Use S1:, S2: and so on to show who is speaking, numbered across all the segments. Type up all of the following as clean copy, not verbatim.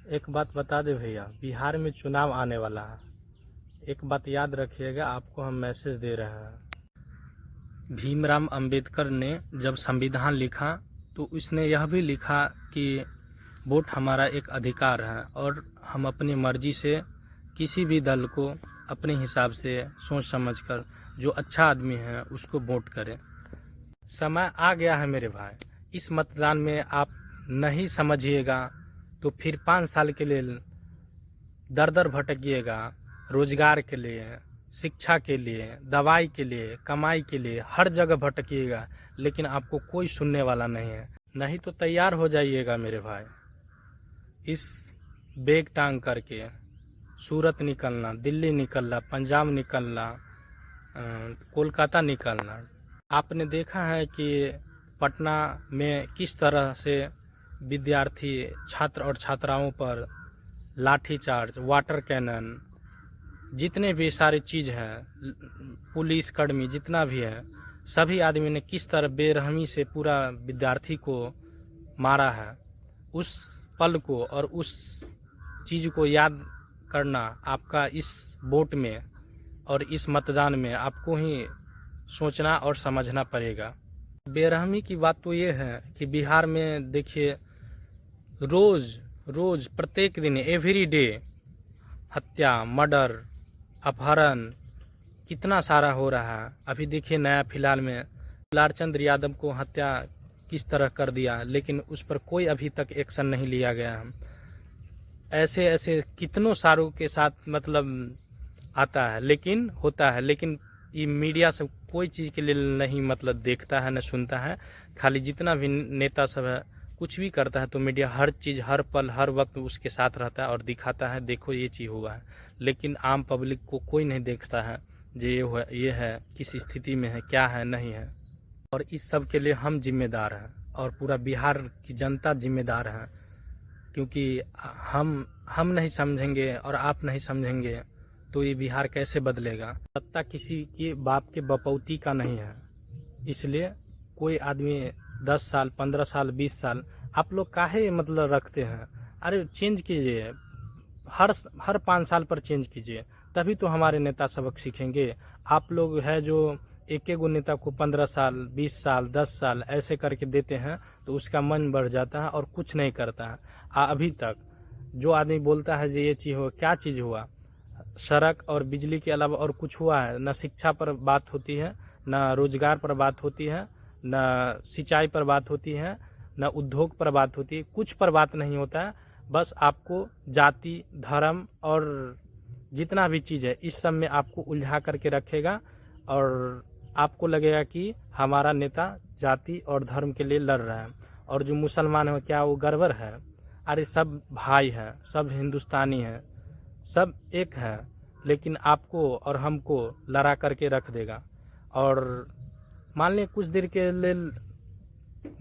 S1: एक बात बता दे भैया, बिहार में चुनाव आने वाला है। एक बात याद रखिएगा, आपको हम मैसेज दे रहे हैं। भीमराव अंबेडकर ने जब संविधान लिखा तो उसने यह भी लिखा कि वोट हमारा एक अधिकार है और हम अपनी मर्जी से किसी भी दल को अपने हिसाब से सोच समझकर जो अच्छा आदमी है उसको वोट करें। समय आ गया है मेरे भाई, इस मतदान में आप नहीं समझिएगा तो फिर 5 साल के लिए दर दर भटकिएगा। रोजगार के लिए, शिक्षा के लिए, दवाई के लिए, कमाई के लिए हर जगह भटकिएगा, लेकिन आपको कोई सुनने वाला नहीं है। नहीं तो तैयार हो जाइएगा मेरे भाई, इस बैग टांग करके सूरत निकलना, दिल्ली निकलना, पंजाब निकलना, कोलकाता निकलना। आपने देखा है कि पटना में किस तरह से विद्यार्थी, छात्र और छात्राओं पर लाठीचार्ज, वाटर कैनन, जितने भी सारी चीज़ हैं, पुलिस कर्मी जितना भी है, सभी आदमी ने किस तरह बेरहमी से पूरा विद्यार्थी को मारा है। उस पल को और उस चीज़ को याद करना आपका इस वोट में और इस मतदान में आपको ही सोचना और समझना पड़ेगा। बेरहमी की बात तो ये है कि बिहार में देखिए रोज़ प्रत्येक दिन एवरी डे हत्या, मर्डर, अपहरण कितना सारा हो रहा है। अभी देखिए नया फिलहाल में लालचंद यादव को हत्या किस तरह कर दिया, लेकिन उस पर कोई अभी तक एक्शन नहीं लिया गया है। ऐसे ऐसे कितनों सारों के साथ मतलब आता है, लेकिन होता है, लेकिन ये मीडिया सब कोई चीज़ के लिए नहीं मतलब देखता है, न सुनता है। खाली जितना भी नेता सब है कुछ भी करता है तो मीडिया हर चीज़, हर पल, हर वक्त उसके साथ रहता है और दिखाता है, देखो ये चीज़ हुआ है। लेकिन आम पब्लिक को कोई नहीं देखता है जो ये है, किस स्थिति में है, क्या है, नहीं है। और इस सब के लिए हम जिम्मेदार हैं और पूरा बिहार की जनता जिम्मेदार है, क्योंकि हम नहीं समझेंगे और आप नहीं समझेंगे तो ये बिहार कैसे बदलेगा। सत्ता किसी के बाप के बपौती का नहीं है, इसलिए कोई आदमी 10 साल, 15 साल, 20 साल आप लोग काहे मतलब रखते हैं। अरे चेंज कीजिए, हर 5 साल पर चेंज कीजिए, तभी तो हमारे नेता सबक सीखेंगे। आप लोग है जो एक एक नेता को 15 साल, 20 साल, 10 साल ऐसे करके देते हैं तो उसका मन बढ़ जाता है और कुछ नहीं करता है। अभी तक जो आदमी बोलता है कि ये चीज़ हुआ, क्या चीज़ हुआ? सड़क और बिजली के अलावा और कुछ हुआ है? न शिक्षा पर बात होती है, न रोजगार पर बात होती है, न सिंचाई पर बात होती है, न उद्योग पर बात होती है, कुछ पर बात नहीं होता है। बस आपको जाति, धर्म और जितना भी चीज़ है इस सब में आपको उलझा करके रखेगा और आपको लगेगा कि हमारा नेता जाति और धर्म के लिए लड़ रहा है। और जो मुसलमान है क्या वो गड़बड़ है? अरे सब भाई हैं, सब हिंदुस्तानी हैं, सब एक है, लेकिन आपको और हमको लड़ा करके रख देगा। और मान लें कुछ देर के लिए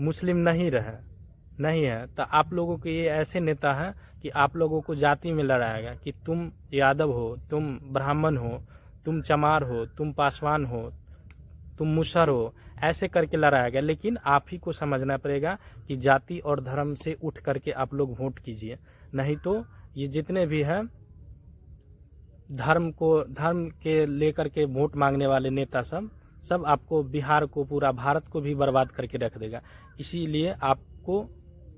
S1: मुस्लिम नहीं है तो आप लोगों के ये ऐसे नेता हैं कि आप लोगों को जाति में लड़ाएगा कि तुम यादव हो, तुम ब्राह्मण हो, तुम चमार हो, तुम पासवान हो, तुम मुसर हो, ऐसे करके लड़ाएगा। लेकिन आप ही को समझना पड़ेगा कि जाति और धर्म से उठ करके आप लोग वोट कीजिए, नहीं तो ये जितने भी हैं धर्म के लेकर के वोट मांगने वाले नेता सब आपको, बिहार को, पूरा भारत को भी बर्बाद करके रख देगा। इसीलिए आपको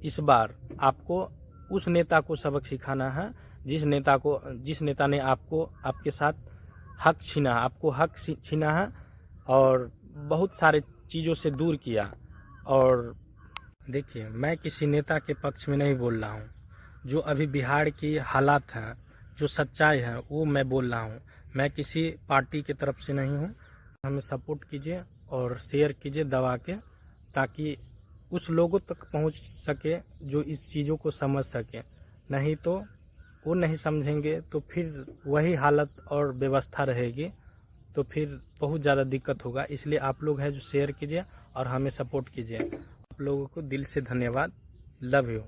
S1: इस बार आपको उस नेता को सबक सिखाना है जिस नेता ने आपको आपके साथ हक छीना, आपको हक छीना है और बहुत सारे चीज़ों से दूर किया। और देखिए मैं किसी नेता के पक्ष में नहीं बोल रहा हूँ, जो अभी बिहार की हालात हैं, जो सच्चाई है वो मैं बोल रहा हूँ। मैं किसी पार्टी की तरफ से नहीं हूँ। हमें सपोर्ट कीजिए और शेयर कीजिए दबा के, ताकि उस लोगों तक पहुँच सके जो इस चीज़ों को समझ सके। नहीं तो वो नहीं समझेंगे तो फिर वही हालत और व्यवस्था रहेगी, तो फिर बहुत ज़्यादा दिक्कत होगा। इसलिए आप लोग हैं जो शेयर कीजिए और हमें सपोर्ट कीजिए। आप लोगों को दिल से धन्यवाद। Love you.